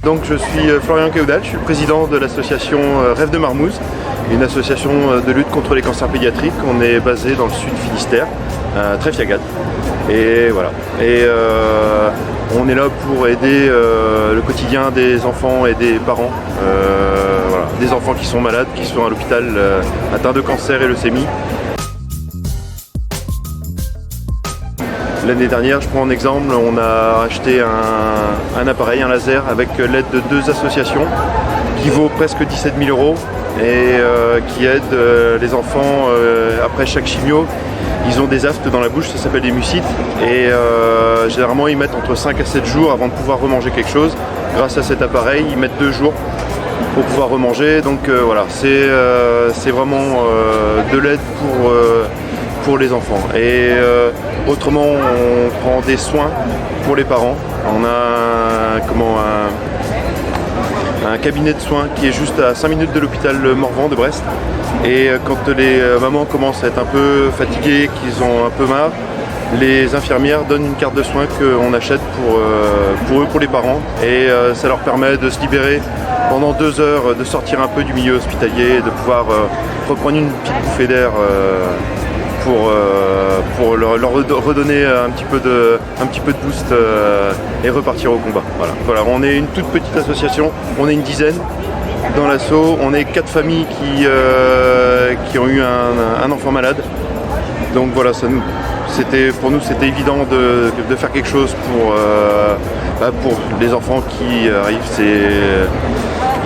Donc je suis Florian Keoudal, je suis le président de l'association Rêve de Marmouze, une association de lutte contre les cancers pédiatriques. On est basé dans le sud Finistère, à Tréfiagat. Et voilà. Et on est là pour aider le quotidien des enfants et des parents. Voilà. Des enfants qui sont malades, qui sont à l'hôpital atteints de cancer et leucémie. L'année dernière, je prends un exemple, on a acheté un appareil, un laser, avec l'aide de 2 associations qui vaut presque 17 000 € et qui aide les enfants après chaque chimio. Ils ont des aftes dans la bouche, ça s'appelle des mucites, et généralement ils mettent entre 5 à 7 jours avant de pouvoir remanger quelque chose. Grâce à cet appareil, ils mettent 2 jours pour pouvoir remanger. Donc voilà, c'est vraiment de l'aide pour les enfants. Et autrement, on prend des soins pour les parents. On a un cabinet de soins qui est juste à 5 minutes de l'hôpital Morvan de Brest. Et quand les mamans commencent à être un peu fatiguées, qu'ils ont un peu marre, les infirmières donnent une carte de soins qu'on achète pour eux, pour les parents. Et ça leur permet de se libérer pendant 2 heures, de sortir un peu du milieu hospitalier, de pouvoir reprendre une petite bouffée d'air pour leur redonner un petit peu de boost et repartir au combat. Voilà. On est une toute petite association, on est une dizaine dans l'asso, on est 4 familles qui ont eu un enfant malade. Donc voilà, pour nous c'était évident de faire quelque chose pour les enfants qui arrivent.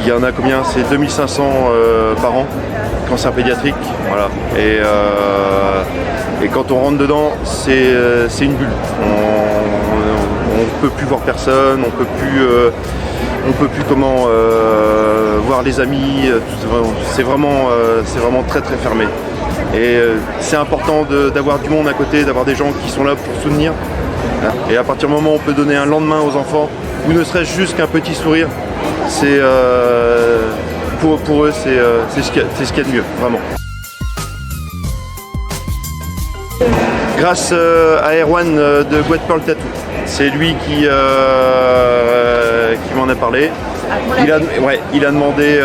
Il y en a combien? C'est 2500 par an, cancer pédiatrique, voilà. Et quand on rentre dedans, c'est une bulle. On peut plus voir personne, on peut plus voir les amis. C'est vraiment très très fermé. Et c'est important d'avoir du monde à côté, d'avoir des gens qui sont là pour soutenir. Et à partir du moment où on peut donner un lendemain aux enfants, ou ne serait-ce juste qu'un petit sourire, pour eux c'est ce qu'il y a de mieux, vraiment. Grâce à Erwan de Guet Pearl Tattoo. C'est lui qui m'en a parlé. Il a demandé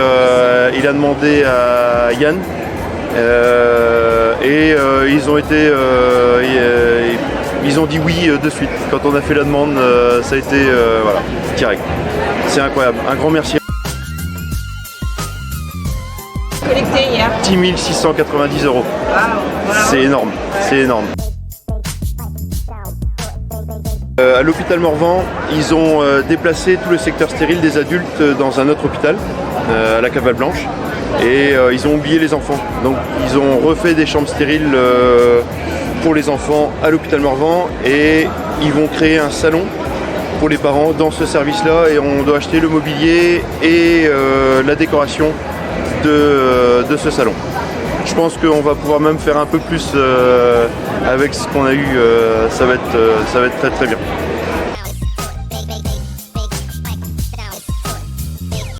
à Yann et ils ont dit oui de suite. Quand on a fait la demande, ça a été voilà, direct. C'est incroyable. Un grand merci. Collecté hier. 10 690 €. Wow. C'est énorme. C'est énorme. À l'hôpital Morvan, ils ont déplacé tout le secteur stérile des adultes dans un autre hôpital, à la Cavale Blanche, et ils ont oublié les enfants. Donc ils ont refait des chambres stériles pour les enfants à l'hôpital Morvan, et ils vont créer un salon pour les parents dans ce service-là, et on doit acheter le mobilier et la décoration de ce salon. Je pense qu'on va pouvoir même faire un peu plus avec ce qu'on a eu, ça va être très très bien.